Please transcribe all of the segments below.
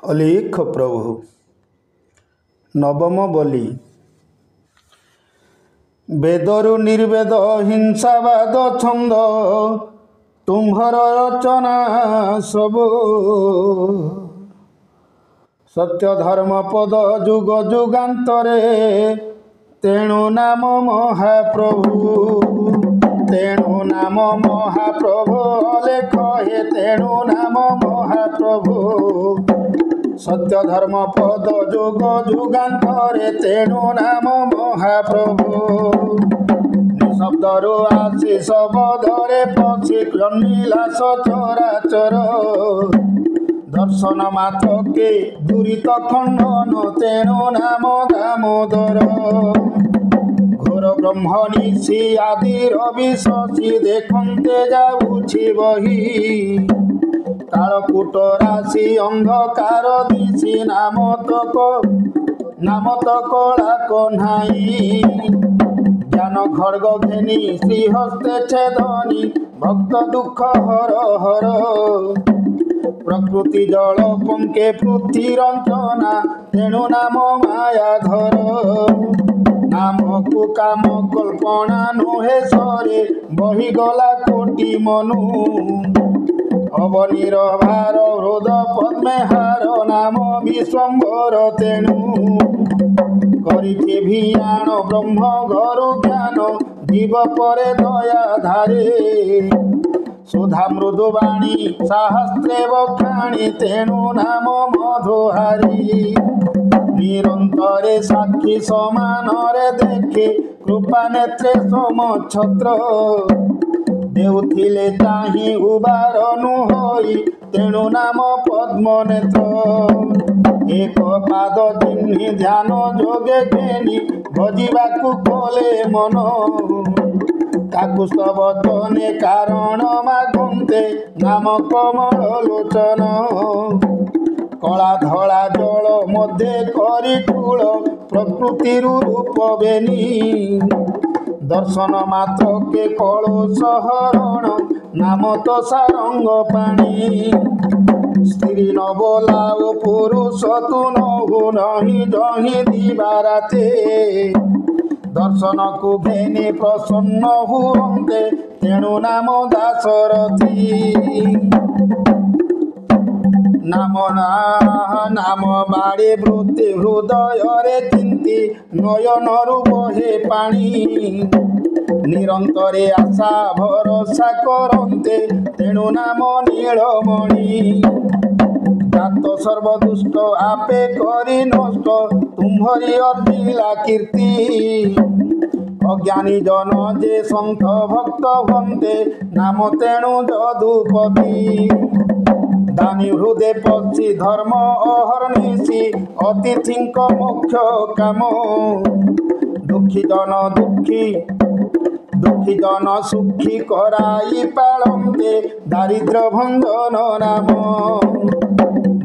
ଅଲିଖ ପ୍ରଭୁ। ନବମ ବଲି। ବେଦରୁ ନିର୍ବେଦ ହିଂସାବାଦ ଛନ୍ଦ ତୁମ୍ଭର ରଚନା ସବୁ। ସତ୍ୟ ଧର୍ମ ପଦ ଯୁଗ ଯୁଗାନ୍ତରେ ତେଣୁ ନାମ ମହାପ୍ରଭୁ। ତେଣୁ ନାମ ମହାପ୍ରଭୁ ଲେଖ ହେ ତେଣୁ ନାମ ମହାପ୍ରଭୁ। ସତ୍ୟ ଧର୍ମ ପଦ ଯୁଗ ଯୁଗାନ୍ତରେ ତେଣୁ ନାମ ମହାପ୍ରଭୁ। ନିଶବ୍ଦରୁ ଆସି ଶବଦରେ ପଶି କ୍ରମିଲାସ ଚରାଚର। ଦର୍ଶନ ମାତ୍ରକେ ଦୁରିତ ଖଣ୍ଡନ ତେଣୁ ନାମ ଦାମୋଦର। ଘୋର ବ୍ରହ୍ମ ନିଶି ଆଦି ରବି ଶଶି ଦେଖନ୍ତେ ଯାଉଛି ବହି। କାଳକୂଟ ରାଶି ଅନ୍ଧକାର ଦିଶି ନାମ ତ କଳା କହ୍ନାଇ। ଜ୍ଞାନ ଖଡ୍ଗ ଘେନି ଶ୍ରୀହସ୍ତେ ଛେଦନି ଭକ୍ତ ଦୁଃଖ ହର ହର। ପ୍ରକୃତି ଜଳ ପଙ୍କେ ପୃଥ୍ୱୀ ରଞ୍ଚନା ତେଣୁ ନାମ ମାୟାଧର। ନାମକୁ କାମ କଳ୍ପନା ନୁହେଁ ସରେ ବହିଗଲା କୋଟି ମନୁ। ଅବନୀର ଭାର ହୃଦ ପଦ୍ମେ ହାର ନାମ ବିଶ୍ୱମ୍ବର ତେଣୁ। କରିଛି ଭିଆଣ ବ୍ରହ୍ମ ଘରୁ ଜ୍ଞାନ ଜୀବ ପରେ ଦୟା ଧାରେ। ସୁଧା ମୃଦୁବାଣୀ ଶାସ୍ତ୍ରେ ବଖାଣି ତେଣୁ ନାମ ମଧୁହାରୀ। ନିରନ୍ତରେ ସାକ୍ଷୀ ସମାନରେ ଦେଖେ କୃପା ନେତ୍ରେ ସମଛତ୍ର। ଦେଉଥିଲେ ଚାହିଁ ଉବାରନୁ ହୋଇ ତେଣୁ ନାମ ପଦ୍ମନେତ୍ର। ଏକ ପାଦ ଚିହ୍ନି ଧ୍ୟାନ ଯୋଗେ ଘେନି ଭଜିବାକୁ କଲେ ମନ। ତାକୁ ସ୍ତବଚନେ କାରଣ ମାଗନ୍ତେ ନାମ କମଳ ଲୋଚନ। କଳା ଧଳା ଜଳ ମଧ୍ୟରେ କରି ଠୁଳ ପ୍ରକୃତିରୁ ରୂପ ବେନି। ଦର୍ଶନ ମାତ୍ରକେ କଳସ ହରଣ ନାମ ତ ସାରଙ୍ଗ ପାଣି। ସ୍ତ୍ରୀ ନ ବୋଲା ଓ ପୁରୁଷ ତୁ ନହୁ ନାହିଁ ଜହିଁ ଦିବାରାତେ। ଦର୍ଶନକୁ ଘେନି ପ୍ରସନ୍ନ ହୁଅନ୍ତେ ତେଣୁ ନାମ ଦାଶରଥୀ। ନାମ ବାଡ଼ି ବୃତ୍ତି ହୃଦୟରେ ଚିନ୍ତି ନୟନରୁ ବହେ ପାଣି। ନିରନ୍ତରେ ଆଶା ଭରସା କରନ୍ତେ ତେଣୁ ନାମ ନୀଳମଣି। ଜାତ ସର୍ବଦୁଷ୍ଟ ଆପେ କରି ନଷ୍ଟ ତୁମ୍ଭରି ଅର୍ଜିଲା କୀର୍ତ୍ତି। ଅଜ୍ଞାନୀ ଜନ ଯେ ସନ୍ଥ ଭକ୍ତ ହୁଅନ୍ତେ ନାମ ତେଣୁ ଯଦୁପତି। ଦାନୀ ହୃଦେ ପଶି ଧର୍ମ ଅହର୍ନିଶି ଅତିଥିଙ୍କ ମୋକ୍ଷ କାମ। ଦୁଃଖୀ ଜନ ସୁଖୀ କରାଇ ପାଳନ୍ତେ ଦାରିଦ୍ର ଭଞ୍ଜନ ନାମ।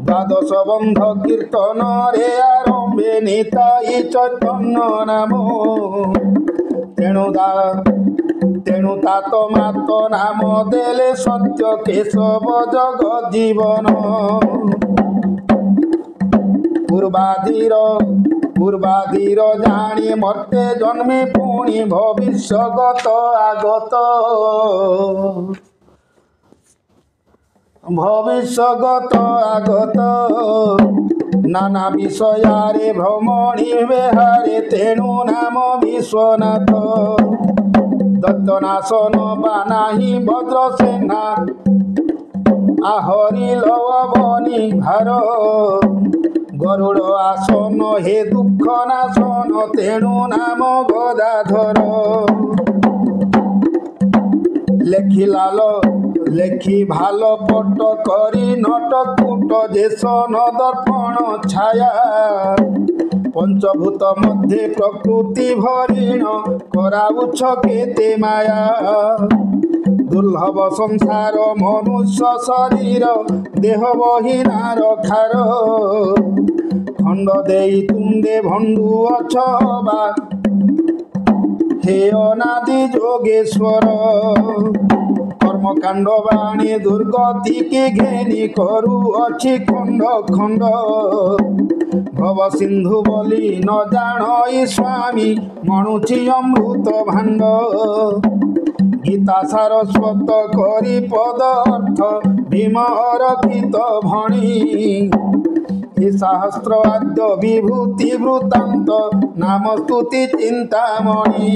ଦ୍ୱାଦଶ ବନ୍ଧ କୀର୍ତ୍ତନରେ ଆରମ୍ଭେ ନିତାଇ ଚୈତନ୍ୟ ନାମ। ତେଣୁ ତାତ ମାତ ନାମ ଦେଲେ ସତ୍ୟ କେଶବ ଜଗଜୀବନ। ପୂର୍ବାଦିର ଜାଣି ମର୍ତ୍ତେ ଜନ୍ମେ ପୁଣି ଭବିଷ୍ୟଗତ ଆଗତ। ନାନା ବିଷୟରେ ଭ୍ରମଣୀ ବେହାରେ ତେଣୁ ନାମ ବିଶ୍ୱନାଥ। ଦୈତ୍ୟନାଶନ ବା ନାହିଁ ଭଦ୍ରସେନା ଆହରି ଲବନି ଭାର। ଗରୁଡ଼ ଆସନ ହେ ଦୁଃଖ ନାଶନ ତେଣୁ ନାମ ଗଦାଧର। ଲେଖି ଭାଲ ପଟ କରି ନଟ କୁଟ ଯେସନ ଦର୍ପଣ ଛାୟା। ପଞ୍ଚଭୂତ ମଧ୍ୟରେ ପ୍ରକୃତି ଭରିଣ କରାଉଛ କେତେ ମାୟା। ଦୁର୍ଲଭ ସଂସାର ମନୁଷ୍ୟ ଶରୀର ଦେହ ବହିନାର ଖାର। ଖଣ୍ଡ ଦେଇ ତୁଣ୍ଡେ ଭଣ୍ଡୁ ଅଛ ବା ହେ ଅନାଦି ଯୋଗେଶ୍ୱର। কর্মকাণ্ড বাণী দুর্গতিকে ঘেনি করু অছি খণ্ড খণ্ড ভব সিন্ধু বলি ন জাণই স্বামী মণুছি অমৃত ভাণ্ড গীতা সারস্বত করি পদ অর্থ ভীম অরক্ষিত ভণি সহস্র আদ্য বিভূতি বৃত্তান্ত নাম স্তুতি চিন্তামণি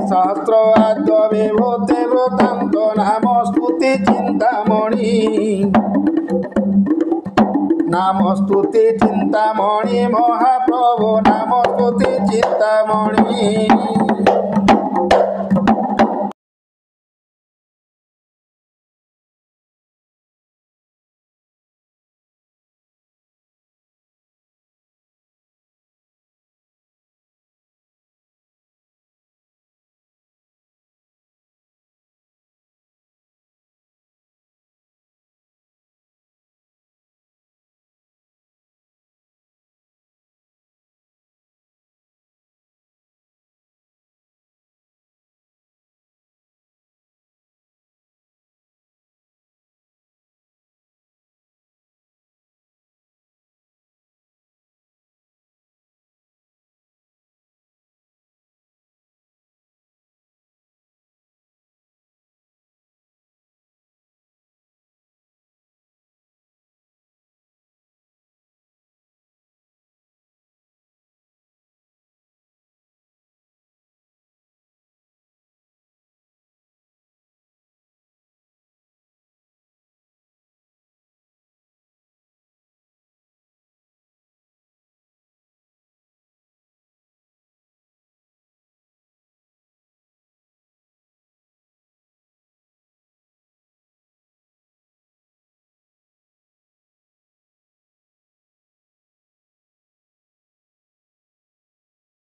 সহস্র আদ্য বিভূতি বৃত্তান্ত নাম স্তুতি চিন্তামণি নাম স্তুতি চিন্তামণি মহাপ্রভু নাম স্তুতি চিন্তামণি।